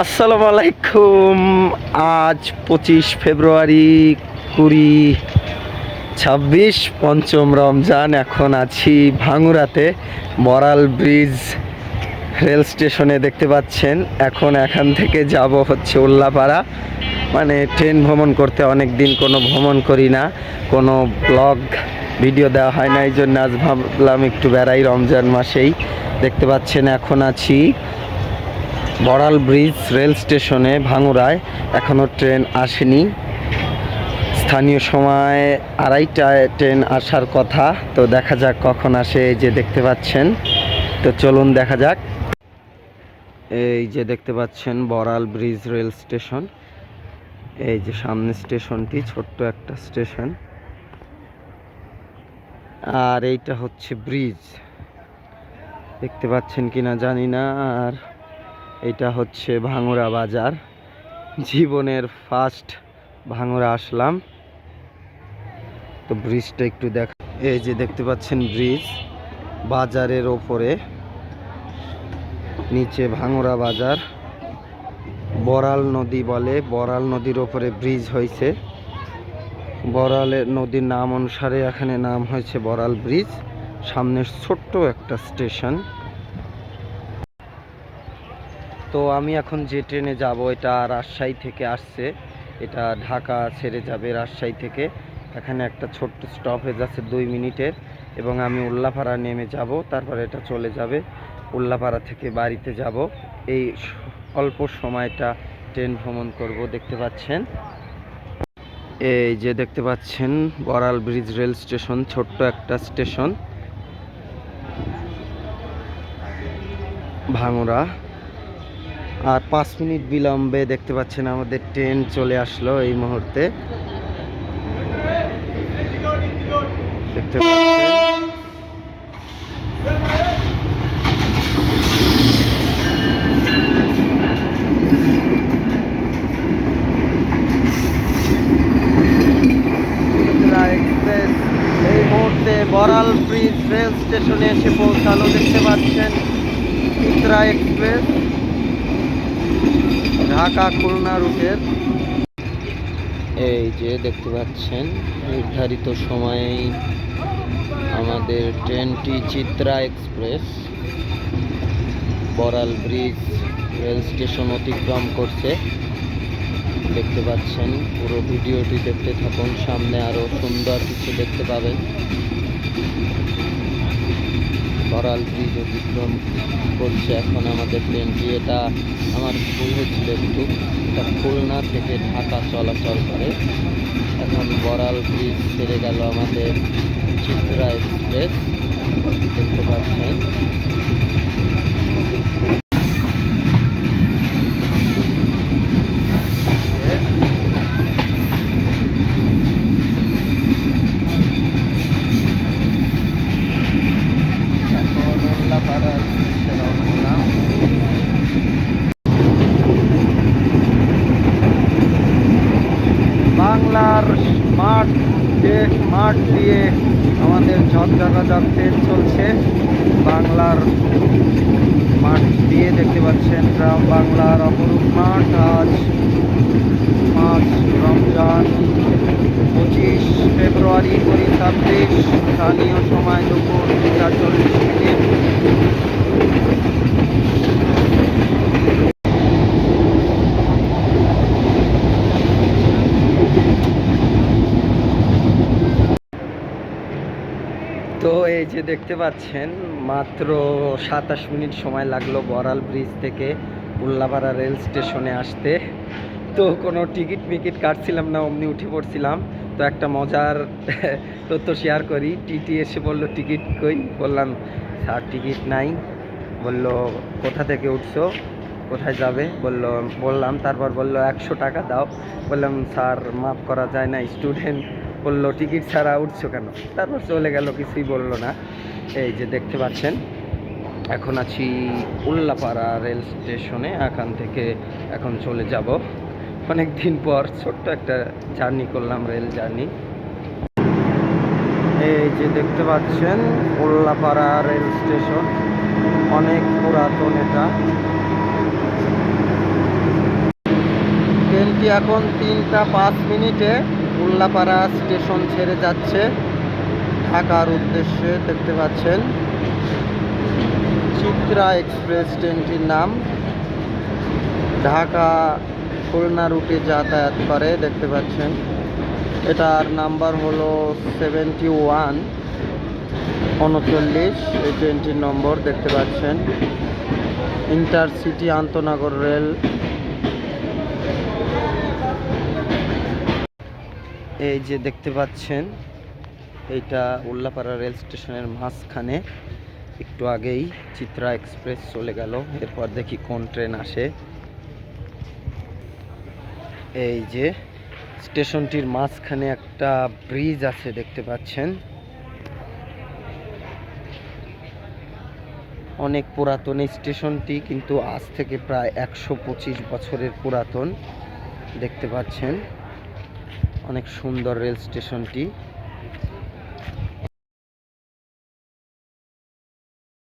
আসসালামু আলাইকুম। আজ 25 ফেব্রুয়ারি 2026, পঞ্চম রমজান। এখন আছি ভাঙুরাতে, বড়াল ব্রিজ রেল স্টেশনে দেখতে পাচ্ছেন। এখান থেকে যাব হচ্ছে উল্লাপাড়া। মানে ট্রেন ভ্রমণ করতে অনেক দিন কোনো ভ্রমণ করি না, কোনো ব্লগ ভিডিও দেওয়া হয় না, এই জন্য আজ ভাবলাম একটু বেড়াই রমজান মাসেই। দেখতে পাচ্ছেন এখন আছি বড়াল ব্রিজ রেল স্টেশনে ভাঙুরায়। এখনও ট্রেন আসেনি। স্থানীয় সময় 2:30টায় ট্রেন আসার কথা। তো দেখা যাক কখন আসে। এই যে দেখতে পাচ্ছেন, তো চলুন দেখা যাক। এই যে দেখতে পাচ্ছেন বড়াল ব্রিজ রেল স্টেশন। এই যে সামনে স্টেশনটি, ছোট্ট একটা স্টেশন। আর এইটা হচ্ছে ব্রিজ, দেখতে পাচ্ছেন কিনা জানি না। আর এটা হচ্ছে ভাঙুরা বাজার। জীবনের ফার্স্ট ভাঙুরা আসলাম, তো ব্রিজটা একটু দেখা। এই যে দেখতে পাচ্ছেন ব্রিজ, বাজারের ওপরে, নিচে ভাঙুরা বাজার। বড়াল নদী বলে, বড়াল নদীর ওপরে ব্রিজ হয়েছে। বড়ালের নদীর নাম অনুসারে এখানে নাম হয়েছে বড়াল ব্রিজ। সামনের ছোট্ট একটা স্টেশন। তো আমি এখন যে ট্রেনে যাব, এটা রাজশাহী থেকে আসছে। এটা ঢাকা ছেড়ে যাবে রাজশাহী থেকে। এখানে একটা ছোট্ট স্টপেজ আছে 2 মিনিটের, এবং আমি উল্লাপাড়া নেমে যাব। তারপরে এটা চলে যাবে। উল্লাপাড়া থেকে বাড়িতে যাব। এই অল্প সময়টা ট্রেন ভ্রমণ করব। দেখতে পাচ্ছেন, এই যে দেখতে পাচ্ছেন বড়াল ব্রিজ রেল স্টেশন, ছোট্ট একটা স্টেশন ভাঙুরা। আর 5 মিনিট বিলম্বে দেখতে পাচ্ছেন আমাদের ট্রেন চলে আসলো এই মুহূর্তে। দেখতে পাচ্ছেন এক্সপ্রেস এই মুহূর্তে বড়াল ব্রিজ রেল স্টেশনে এসে পৌঁছালো। দেখতে পাচ্ছেন চিত্রা এক্সপ্রেস, ঢাকা খুলনা রুটের। এই যে দেখতে পাচ্ছেন নির্ধারিত সময়েই আমাদের ট্রেনটি Chitra express Boral bridge rail station অতিক্রম করছে। দেখতে পাচ্ছেন, পুরো ভিডিওটি দেখতে থাকুন, সামনে আরো সুন্দর কিছু দেখতে পাবেন। বড়াল ব্রিজ অতিক্রম করছে এখন আমাদের ট্রেনটি। এটা আমার ভুল হয়েছিল একটু, এটা খুলনা থেকে ঢাকা চলাচল করে। এখন বড়াল ব্রিজ ছেড়ে গেল আমাদের চিত্রা এক্সপ্রেস। দেখতে পাচ্ছেন বাংলার মাঠ, যে মাঠ দিয়ে আমাদের ঝকঝকাঝক ট্রেন চলছে। বাংলার মাঠ দিয়ে দেখতে পাচ্ছেন গ্রাম বাংলার অপরূপ মাঠ। আজ 5 রমজান 25 ফেব্রুয়ারি 2026, স্থানীয় সময় দুপুর 2:40। তো এই যে দেখতে পাচ্ছেন মাত্র 27 মিনিট সময় লাগলো বড়াল ব্রিজ থেকে উল্লাপাড়া রেল স্টেশনে আসতে। তো কোনো টিকিট মিকিট কাটছিলাম না, অমনি উঠে পড়ছিলাম। তো একটা মজার তথ্য শেয়ার করি। টিটি এসে বলল টিকিট কই, বললাম স্যার টিকিট নাই। বলল কোথা থেকে উঠছো, কোথায় যাবে বললাম। তারপর বলল 100 টাকা দাও। বললাম স্যার মাফ করা যায় না, স্টুডেন্ট। বললো টিকিট ছাড়া উঠছো কেন। তারপর চলে গেল, কিছুই বললো না। এই যে দেখতে পাচ্ছেন এখন আছি উল্লাপাড়া রেল স্টেশনে। এখান থেকে এখন চলে যাব। অনেক দিন পর ছোট্ট একটা জার্নি করলাম, রেল জার্নি। এই যে দেখতে পাচ্ছেন উল্লাপাড়া রেল স্টেশন, অনেক পুরাতন এটা। ট্রেনটি এখন 3টা 5 মিনিটে উল্লাপাড়া স্টেশন ছেড়ে যাচ্ছে ঢাকার উদ্দেশ্যে। দেখতে পাচ্ছেন চিত্রা এক্সপ্রেস ট্রেনটির নাম, ঢাকা খুলনা রুটে যাতায়াত করে। দেখতে পাচ্ছেন এটার নাম্বার হলো 7139। এই ট্রেনটির নম্বর দেখতে পাচ্ছেন। ইন্টারসিটি আন্তনগর রেল। এই যে দেখতে পাচ্ছেন এইটা উল্লাপাড়া রেল স্টেশনের মাঝখানে। একটু আগেই চিত্রা এক্সপ্রেস চলে গেল, এরপর দেখি কোন ট্রেন আসে। এই যে স্টেশনটির মাঝখানে একটা ব্রিজ আছে দেখতে পাচ্ছেন। অনেক পুরাতন এই স্টেশনটি, কিন্তু আজ থেকে প্রায় 125 বছরের পুরাতন। দেখতে পাচ্ছেন অনেক সুন্দর রেল স্টেশনটি।